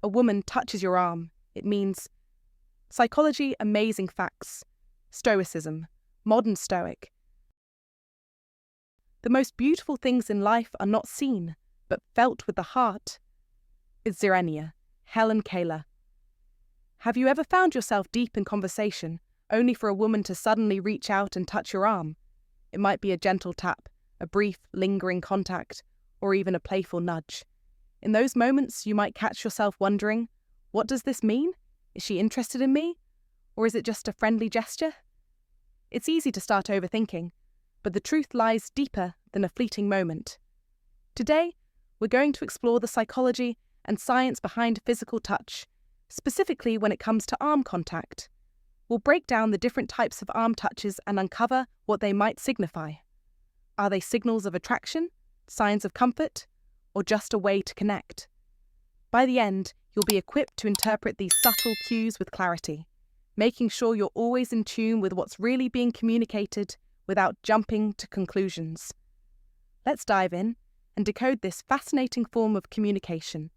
a woman touches your arm, it means psychology, amazing facts, Stoicism, modern Stoic. The most beautiful things in life are not seen, but felt with the heart. It's Xerenia, Helen Keller. Have you ever found yourself deep in conversation, only for a woman to suddenly reach out and touch your arm? It might be a gentle tap, a brief, lingering contact, or even a playful nudge. In those moments, you might catch yourself wondering, what does this mean? Is she interested in me? Or is it just a friendly gesture? It's easy to start overthinking, but the truth lies deeper than a fleeting moment. Today, we're going to explore the psychology and science behind physical touch, specifically when it comes to arm contact. We'll break down the different types of arm touches and uncover what they might signify. Are they signals of attraction, signs of comfort, or just a way to connect? By the end, you'll be equipped to interpret these subtle cues with clarity, making sure you're always in tune with what's really being communicated without jumping to conclusions. Let's dive in and decode this fascinating form of communication.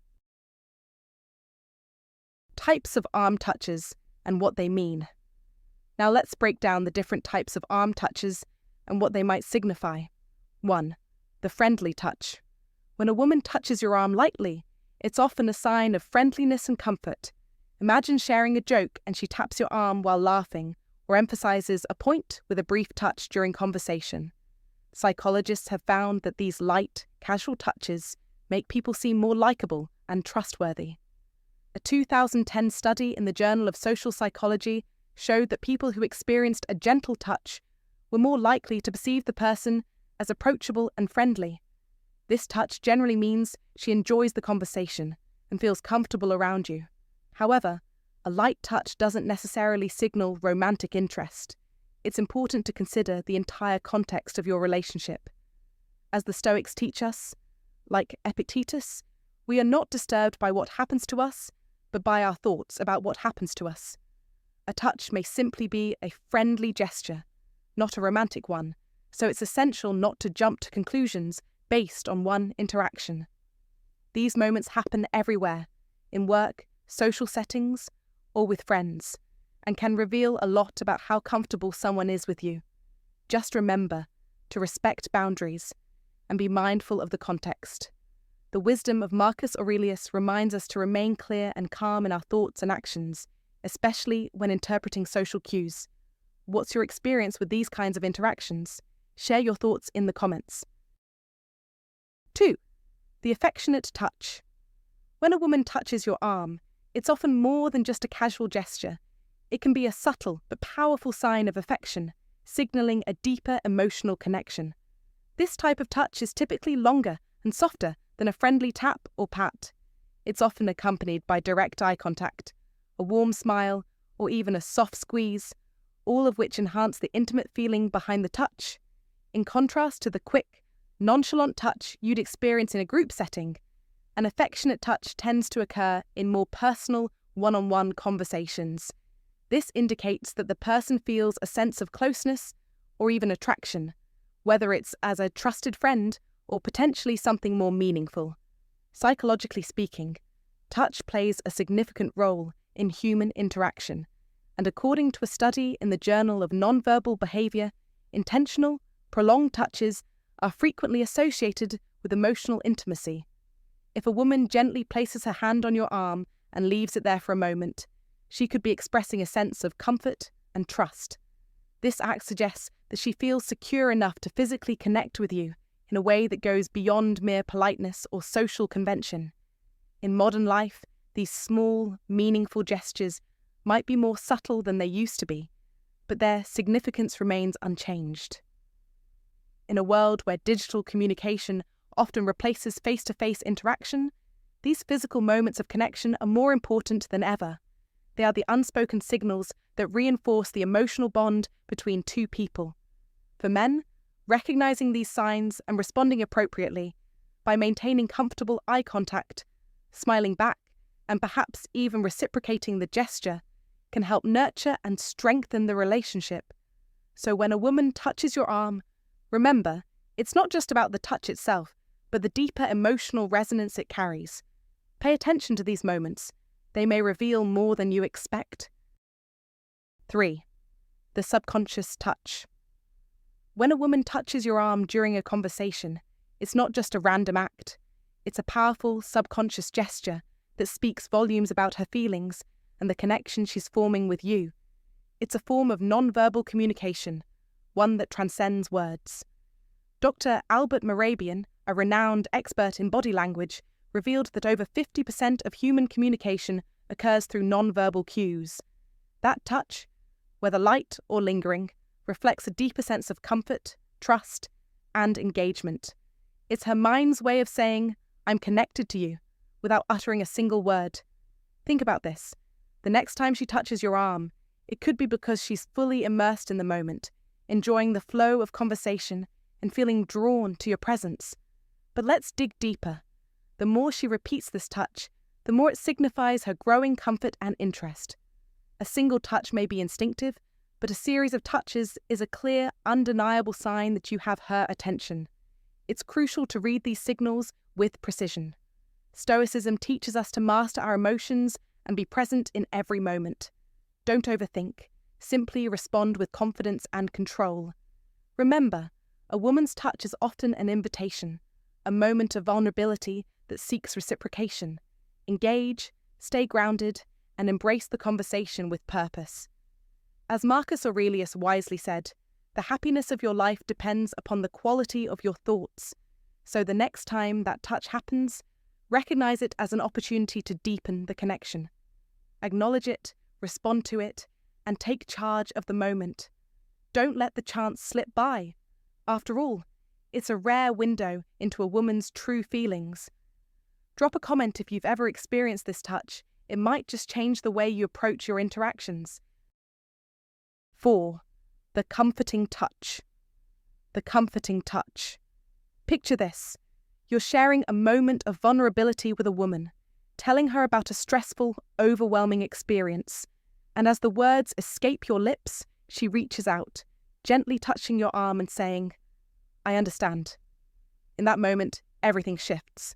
Types of arm touches and what they mean. Now let's break down the different types of arm touches and what they might signify. 1. The friendly touch. When a woman touches your arm lightly, it's often a sign of friendliness and comfort. Imagine sharing a joke and she taps your arm while laughing, or emphasizes a point with a brief touch during conversation. Psychologists have found that these light, casual touches make people seem more likable and trustworthy. A 2010 study in the Journal of Social Psychology showed that people who experienced a gentle touch were more likely to perceive the person as approachable and friendly. This touch generally means she enjoys the conversation and feels comfortable around you. However, a light touch doesn't necessarily signal romantic interest. It's important to consider the entire context of your relationship. As the Stoics teach us, like Epictetus, we are not disturbed by what happens to us, but by our thoughts about what happens to us. A touch may simply be a friendly gesture, not a romantic one, so it's essential not to jump to conclusions based on one interaction. These moments happen everywhere, in work, social settings, or with friends, and can reveal a lot about how comfortable someone is with you. Just remember to respect boundaries and be mindful of the context. The wisdom of Marcus Aurelius reminds us to remain clear and calm in our thoughts and actions, especially when interpreting social cues. What's your experience with these kinds of interactions? Share your thoughts in the comments. 2. The affectionate touch. When a woman touches your arm, it's often more than just a casual gesture. It can be a subtle but powerful sign of affection, signaling a deeper emotional connection. This type of touch is typically longer and softer than a friendly tap or pat. It's often accompanied by direct eye contact, a warm smile, or even a soft squeeze, all of which enhance the intimate feeling behind the touch. In contrast to the quick, nonchalant touch you'd experience in a group setting, an affectionate touch tends to occur in more personal, one-on-one conversations. This indicates that the person feels a sense of closeness or even attraction, whether it's as a trusted friend or potentially something more meaningful. Psychologically speaking, touch plays a significant role in human interaction, and according to a study in the Journal of Nonverbal Behavior, intentional, prolonged touches are frequently associated with emotional intimacy. If a woman gently places her hand on your arm and leaves it there for a moment, she could be expressing a sense of comfort and trust. This act suggests that she feels secure enough to physically connect with you in a way that goes beyond mere politeness or social convention. In modern life, these small, meaningful gestures might be more subtle than they used to be, but their significance remains unchanged. In a world where digital communication often replaces face-to-face interaction, these physical moments of connection are more important than ever. They are the unspoken signals that reinforce the emotional bond between two people. For men, recognizing these signs and responding appropriately by maintaining comfortable eye contact, smiling back, and perhaps even reciprocating the gesture can help nurture and strengthen the relationship. So when a woman touches your arm, remember, it's not just about the touch itself, but the deeper emotional resonance it carries. Pay attention to these moments. They may reveal more than you expect. 3. The subconscious touch. When a woman touches your arm during a conversation, it's not just a random act. It's a powerful, subconscious gesture that speaks volumes about her feelings and the connection she's forming with you. It's a form of non-verbal communication, one that transcends words. Dr. Albert Mehrabian, a renowned expert in body language, revealed that over 50% of human communication occurs through non-verbal cues. That touch, whether light or lingering, reflects a deeper sense of comfort, trust, and engagement. It's her mind's way of saying, "I'm connected to you," without uttering a single word. Think about this. The next time she touches your arm, it could be because she's fully immersed in the moment, enjoying the flow of conversation and feeling drawn to your presence. But let's dig deeper. The more she repeats this touch, the more it signifies her growing comfort and interest. A single touch may be instinctive, but a series of touches is a clear, undeniable sign that you have her attention. It's crucial to read these signals with precision. Stoicism teaches us to master our emotions and be present in every moment. Don't overthink. Simply respond with confidence and control. Remember, a woman's touch is often an invitation, a moment of vulnerability that seeks reciprocation. Engage, stay grounded, and embrace the conversation with purpose. As Marcus Aurelius wisely said, the happiness of your life depends upon the quality of your thoughts. So the next time that touch happens, recognize it as an opportunity to deepen the connection. Acknowledge it, respond to it, and take charge of the moment. Don't let the chance slip by. After all, it's a rare window into a woman's true feelings. Drop a comment if you've ever experienced this touch. It might just change the way you approach your interactions. 4. The comforting touch. The comforting touch. Picture this. You're sharing a moment of vulnerability with a woman, telling her about a stressful, overwhelming experience. And as the words escape your lips, she reaches out, gently touching your arm and saying, "I understand." In that moment, everything shifts.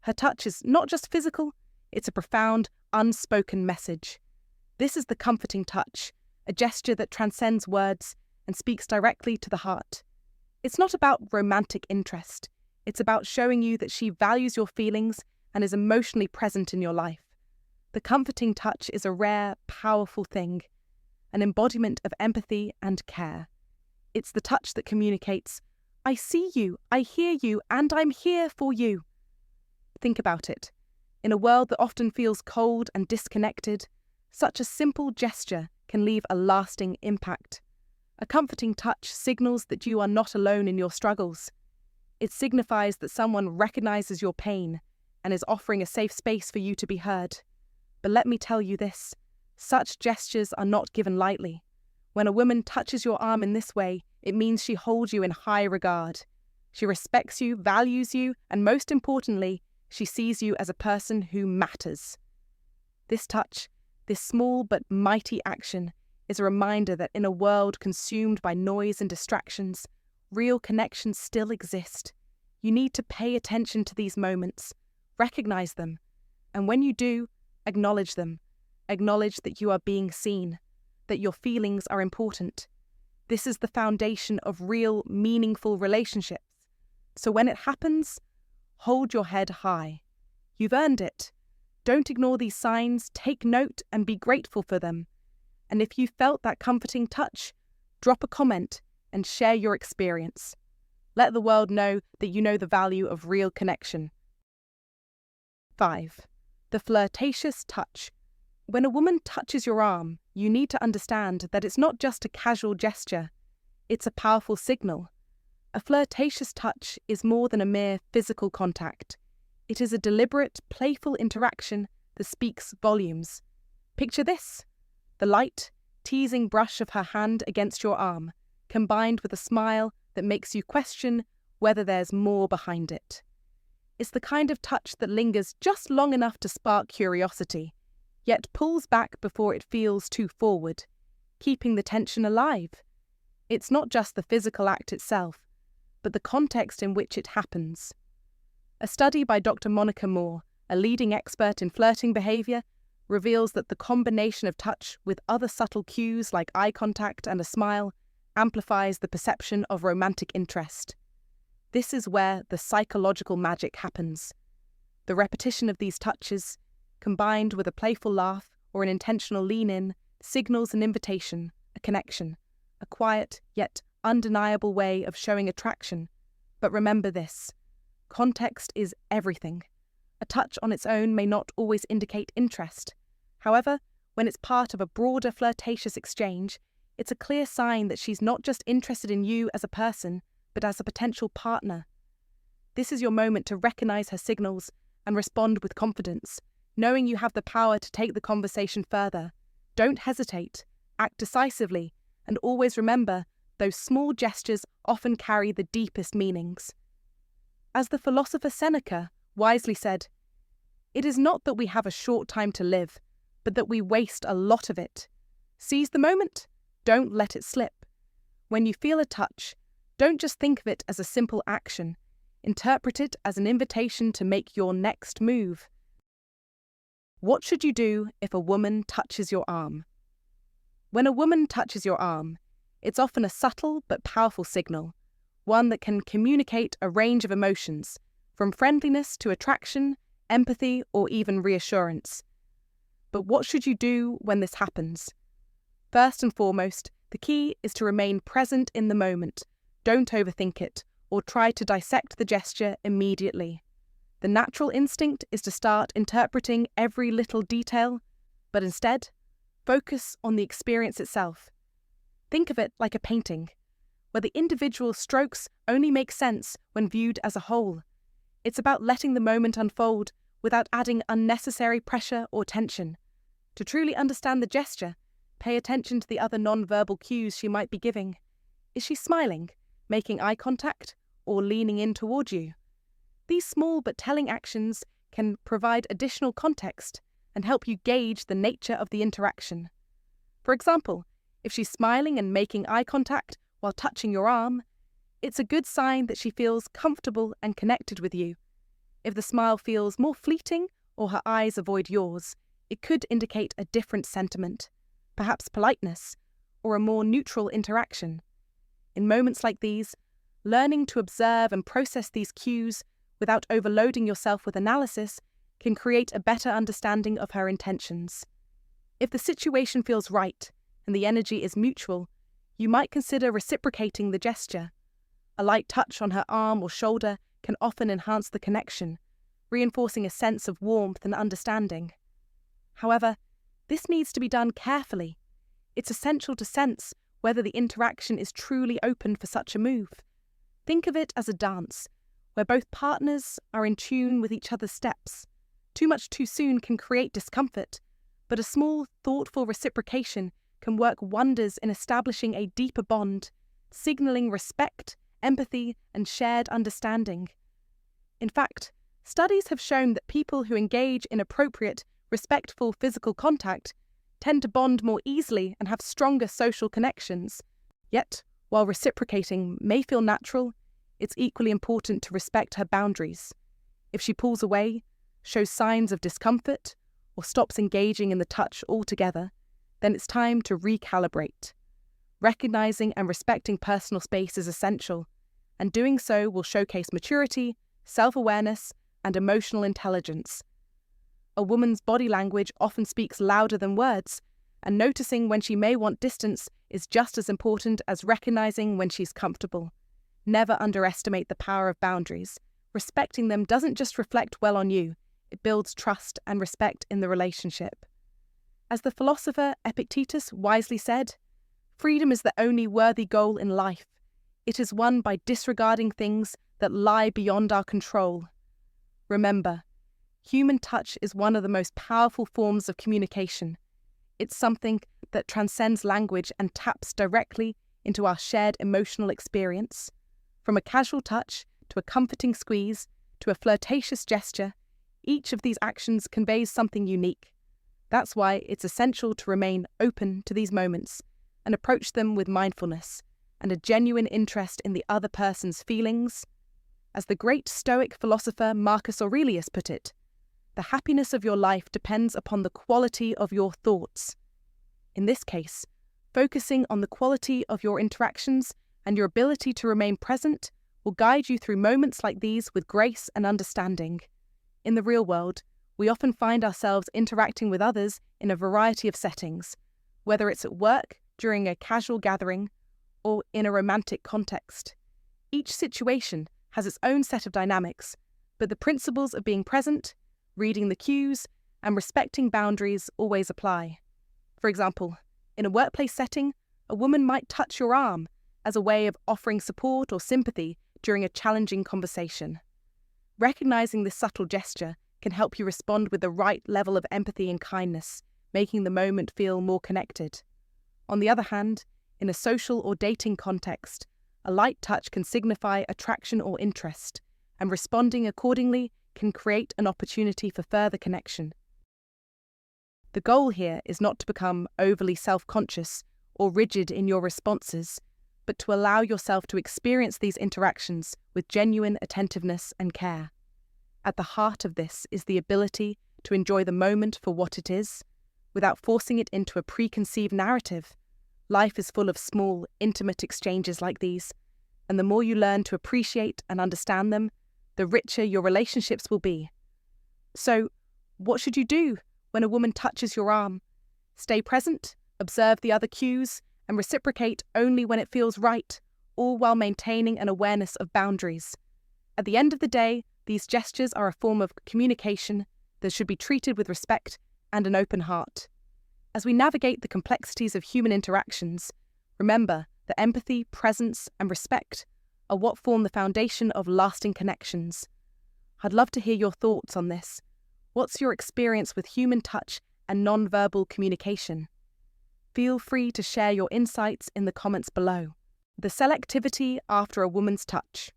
Her touch is not just physical, it's a profound, unspoken message. This is the comforting touch, a gesture that transcends words and speaks directly to the heart. It's not about romantic interest. It's about showing you that she values your feelings and is emotionally present in your life. The comforting touch is a rare, powerful thing, an embodiment of empathy and care. It's the touch that communicates, "I see you, I hear you, and I'm here for you." Think about it. In a world that often feels cold and disconnected, such a simple gesture can leave a lasting impact. A comforting touch signals that you are not alone in your struggles. It signifies that someone recognizes your pain and is offering a safe space for you to be heard. But let me tell you this, such gestures are not given lightly. When a woman touches your arm in this way, it means she holds you in high regard. She respects you, values you, and most importantly, she sees you as a person who matters. This touch, this small but mighty action, is a reminder that in a world consumed by noise and distractions, real connections still exist. You need to pay attention to these moments, recognize them, and when you do, acknowledge them. Acknowledge that you are being seen, that your feelings are important. This is the foundation of real, meaningful relationships. So when it happens, hold your head high. You've earned it. Don't ignore these signs, take note and be grateful for them. And if you felt that comforting touch, drop a comment and share your experience. Let the world know that you know the value of real connection. 5. The flirtatious touch. When a woman touches your arm, you need to understand that it's not just a casual gesture, it's a powerful signal. A flirtatious touch is more than a mere physical contact. It is a deliberate, playful interaction that speaks volumes. Picture this: the light, teasing brush of her hand against your arm, combined with a smile that makes you question whether there's more behind it. It's the kind of touch that lingers just long enough to spark curiosity, yet pulls back before it feels too forward, keeping the tension alive. It's not just the physical act itself, but the context in which it happens. A study by Dr. Monica Moore, a leading expert in flirting behavior, reveals that the combination of touch with other subtle cues like eye contact and a smile amplifies the perception of romantic interest. This is where the psychological magic happens. The repetition of these touches, combined with a playful laugh or an intentional lean-in, signals an invitation, a connection, a quiet yet undeniable way of showing attraction. But remember this: context is everything. A touch on its own may not always indicate interest. However, when it's part of a broader flirtatious exchange, it's a clear sign that she's not just interested in you as a person, but as a potential partner. This is your moment to recognize her signals and respond with confidence, knowing you have the power to take the conversation further. Don't hesitate, act decisively, and always remember, those small gestures often carry the deepest meanings. As the philosopher Seneca wisely said, "It is not that we have a short time to live, but that we waste a lot of it. Seize the moment, don't let it slip." When you feel a touch, don't just think of it as a simple action. Interpret it as an invitation to make your next move. What should you do if a woman touches your arm? When a woman touches your arm, it's often a subtle but powerful signal, one that can communicate a range of emotions, from friendliness to attraction, empathy, or even reassurance. But what should you do when this happens? First and foremost, the key is to remain present in the moment. Don't overthink it, or try to dissect the gesture immediately. The natural instinct is to start interpreting every little detail, but instead, focus on the experience itself. Think of it like a painting, where the individual strokes only make sense when viewed as a whole. It's about letting the moment unfold without adding unnecessary pressure or tension. To truly understand the gesture, pay attention to the other non-verbal cues she might be giving. Is she smiling, making eye contact, or leaning in toward you? These small but telling actions can provide additional context and help you gauge the nature of the interaction. For example, if she's smiling and making eye contact while touching your arm, it's a good sign that she feels comfortable and connected with you. If the smile feels more fleeting or her eyes avoid yours, it could indicate a different sentiment, perhaps politeness, or a more neutral interaction. In moments like these, learning to observe and process these cues without overloading yourself with analysis can create a better understanding of her intentions. If the situation feels right and the energy is mutual, you might consider reciprocating the gesture. A light touch on her arm or shoulder can often enhance the connection, reinforcing a sense of warmth and understanding. However, this needs to be done carefully. It's essential to sense whether the interaction is truly open for such a move. Think of it as a dance, where both partners are in tune with each other's steps. Too much too soon can create discomfort, but a small, thoughtful reciprocation can work wonders in establishing a deeper bond, signaling respect, empathy, and shared understanding. In fact, studies have shown that people who engage in appropriate, respectful physical contact tend to bond more easily and have stronger social connections. Yet, while reciprocating may feel natural, it's equally important to respect her boundaries. If she pulls away, shows signs of discomfort, or stops engaging in the touch altogether, then it's time to recalibrate. Recognizing and respecting personal space is essential, and doing so will showcase maturity, self-awareness, and emotional intelligence. A woman's body language often speaks louder than words, and noticing when she may want distance is just as important as recognizing when she's comfortable. Never underestimate the power of boundaries. Respecting them doesn't just reflect well on you, it builds trust and respect in the relationship. As the philosopher Epictetus wisely said, "Freedom is the only worthy goal in life. It is won by disregarding things that lie beyond our control." Remember, human touch is one of the most powerful forms of communication. It's something that transcends language and taps directly into our shared emotional experience. From a casual touch to a comforting squeeze to a flirtatious gesture, each of these actions conveys something unique. That's why it's essential to remain open to these moments and approach them with mindfulness and a genuine interest in the other person's feelings. As the great Stoic philosopher Marcus Aurelius put it, The happiness of your life depends upon the quality of your thoughts. In this case, focusing on the quality of your interactions and your ability to remain present will guide you through moments like these with grace and understanding. In the real world, we often find ourselves interacting with others in a variety of settings, whether it's at work, during a casual gathering, or in a romantic context. Each situation has its own set of dynamics, but the principles of being present, reading the cues, and respecting boundaries always apply. For example, in a workplace setting, a woman might touch your arm as a way of offering support or sympathy during a challenging conversation. Recognizing this subtle gesture can help you respond with the right level of empathy and kindness, making the moment feel more connected. On the other hand, in a social or dating context, a light touch can signify attraction or interest, and responding accordingly can create an opportunity for further connection. The goal here is not to become overly self-conscious or rigid in your responses, but to allow yourself to experience these interactions with genuine attentiveness and care. At the heart of this is the ability to enjoy the moment for what it is, without forcing it into a preconceived narrative. Life is full of small, intimate exchanges like these, and the more you learn to appreciate and understand them, the richer your relationships will be. So, what should you do when a woman touches your arm? Stay present, observe the other cues, and reciprocate only when it feels right, all while maintaining an awareness of boundaries. At the end of the day, these gestures are a form of communication that should be treated with respect and an open heart. As we navigate the complexities of human interactions, remember that empathy, presence, and respect are what form the foundation of lasting connections. I'd love to hear your thoughts on this. What's your experience with human touch and non-verbal communication? Feel free to share your insights in the comments below. The selectivity after a woman's touch.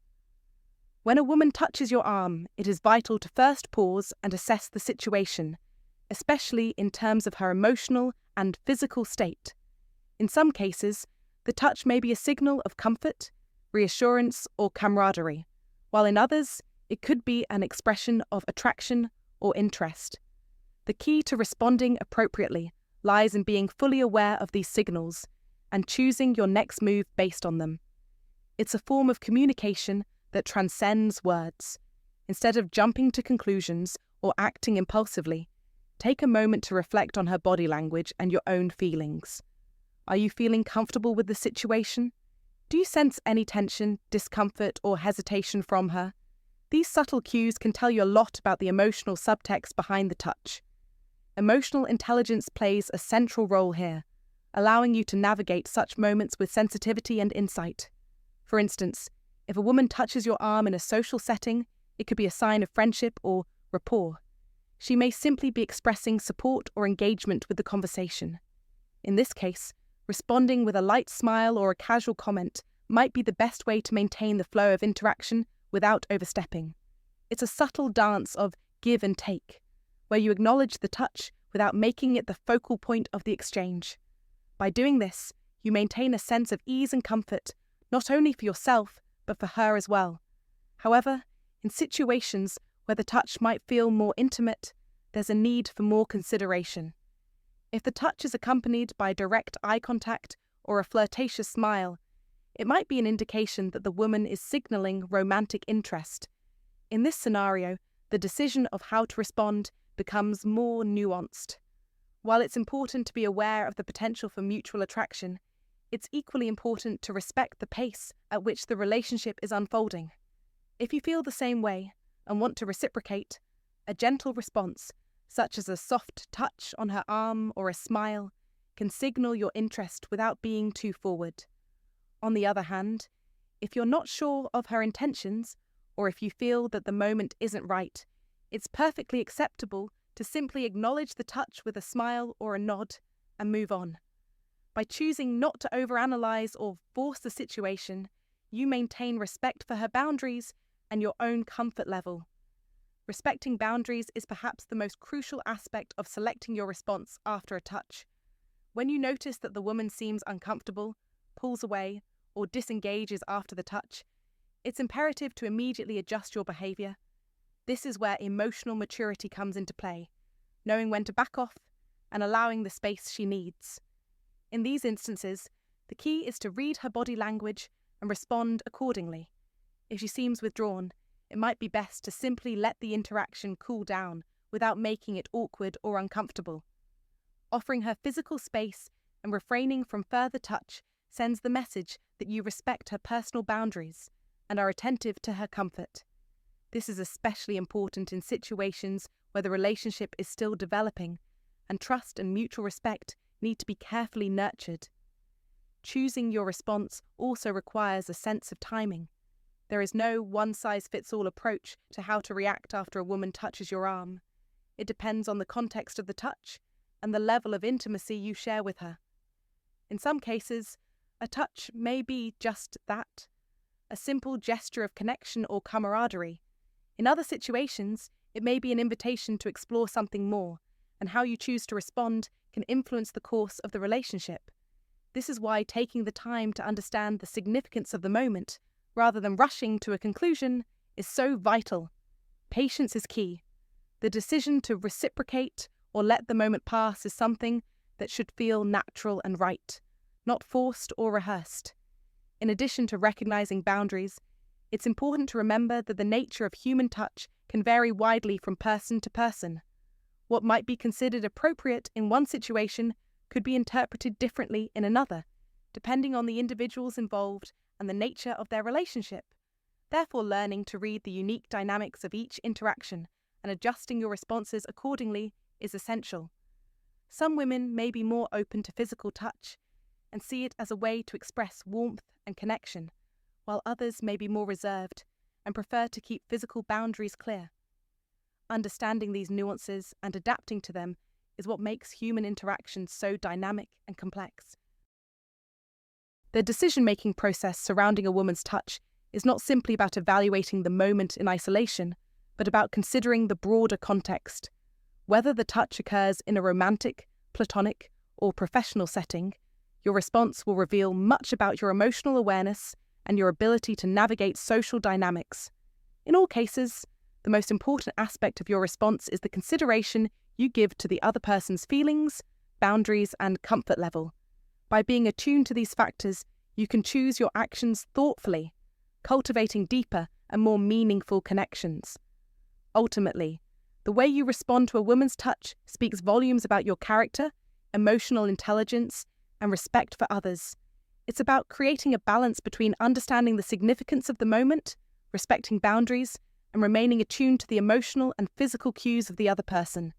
When a woman touches your arm, it is vital to first pause and assess the situation, especially in terms of her emotional and physical state. In some cases, the touch may be a signal of comfort, reassurance, or camaraderie, while in others, it could be an expression of attraction or interest. The key to responding appropriately lies in being fully aware of these signals and choosing your next move based on them. It's a form of communication that transcends words. Instead of jumping to conclusions or acting impulsively, take a moment to reflect on her body language and your own feelings. Are you feeling comfortable with the situation? Do you sense any tension, discomfort, or hesitation from her? These subtle cues can tell you a lot about the emotional subtext behind the touch. Emotional intelligence plays a central role here, allowing you to navigate such moments with sensitivity and insight. For instance, if a woman touches your arm in a social setting, it could be a sign of friendship or rapport. She may simply be expressing support or engagement with the conversation. In this case, responding with a light smile or a casual comment might be the best way to maintain the flow of interaction without overstepping. It's a subtle dance of give and take, where you acknowledge the touch without making it the focal point of the exchange. By doing this, you maintain a sense of ease and comfort, not only for yourself, but for her as well. However, in situations where the touch might feel more intimate, there's a need for more consideration. If the touch is accompanied by direct eye contact or a flirtatious smile, it might be an indication that the woman is signaling romantic interest. In this scenario, the decision of how to respond becomes more nuanced. While it's important to be aware of the potential for mutual attraction, it's equally important to respect the pace at which the relationship is unfolding. If you feel the same way and want to reciprocate, a gentle response, such as a soft touch on her arm or a smile, can signal your interest without being too forward. On the other hand, if you're not sure of her intentions, or if you feel that the moment isn't right, it's perfectly acceptable to simply acknowledge the touch with a smile or a nod and move on. By choosing not to overanalyze or force the situation, you maintain respect for her boundaries and your own comfort level. Respecting boundaries is perhaps the most crucial aspect of selecting your response after a touch. When you notice that the woman seems uncomfortable, pulls away, or disengages after the touch, it's imperative to immediately adjust your behavior. This is where emotional maturity comes into play, knowing when to back off and allowing the space she needs. In these instances, the key is to read her body language and respond accordingly. If she seems withdrawn, it might be best to simply let the interaction cool down without making it awkward or uncomfortable. Offering her physical space and refraining from further touch sends the message that you respect her personal boundaries and are attentive to her comfort. This is especially important in situations where the relationship is still developing and trust and mutual respect need to be carefully nurtured. Choosing your response also requires a sense of timing. There is no one-size-fits-all approach to how to react after a woman touches your arm. It depends on the context of the touch and the level of intimacy you share with her. In some cases, a touch may be just that, a simple gesture of connection or camaraderie. In other situations, it may be an invitation to explore something more, and how you choose to respond can influence the course of the relationship. This is why taking the time to understand the significance of the moment, rather than rushing to a conclusion, is so vital. Patience is key. The decision to reciprocate or let the moment pass is something that should feel natural and right, not forced or rehearsed. In addition to recognizing boundaries, it's important to remember that the nature of human touch can vary widely from person to person. What might be considered appropriate in one situation could be interpreted differently in another, depending on the individuals involved and the nature of their relationship. Therefore, learning to read the unique dynamics of each interaction and adjusting your responses accordingly is essential. Some women may be more open to physical touch and see it as a way to express warmth and connection, while others may be more reserved and prefer to keep physical boundaries clear. Understanding these nuances and adapting to them is what makes human interactions so dynamic and complex. The decision-making process surrounding a woman's touch is not simply about evaluating the moment in isolation, but about considering the broader context. Whether the touch occurs in a romantic, platonic, or professional setting, your response will reveal much about your emotional awareness and your ability to navigate social dynamics. In all cases, the most important aspect of your response is the consideration you give to the other person's feelings, boundaries, and comfort level. By being attuned to these factors, you can choose your actions thoughtfully, cultivating deeper and more meaningful connections. Ultimately, the way you respond to a woman's touch speaks volumes about your character, emotional intelligence, and respect for others. It's about creating a balance between understanding the significance of the moment, respecting boundaries, and remaining attuned to the emotional and physical cues of the other person.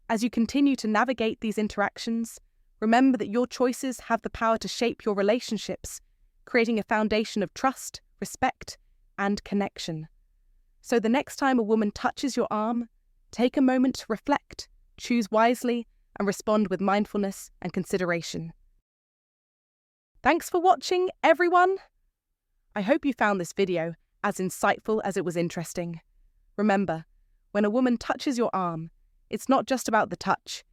As you continue to navigate these interactions, remember that your choices have the power to shape your relationships, creating a foundation of trust, respect, and connection. So the next time a woman touches your arm, take a moment to reflect, choose wisely, and respond with mindfulness and consideration. Thanks for watching, everyone! I hope you found this video as insightful as it was interesting. Remember, when a woman touches your arm, it's not just about the touch.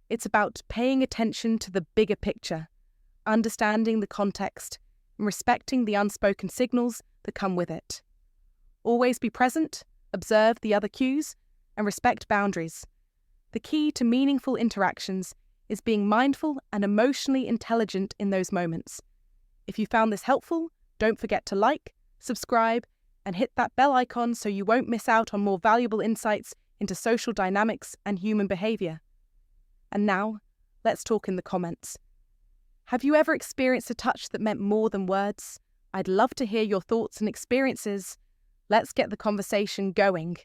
It's about paying attention to the bigger picture, understanding the context, and respecting the unspoken signals that come with it. Always be present, observe the other cues, and respect boundaries. The key to meaningful interactions is being mindful and emotionally intelligent in those moments. If you found this helpful, don't forget to like, subscribe, and hit that bell icon so you won't miss out on more valuable insights into social dynamics and human behavior. And now, let's talk in the comments. Have you ever experienced a touch that meant more than words? I'd love to hear your thoughts and experiences. Let's get the conversation going.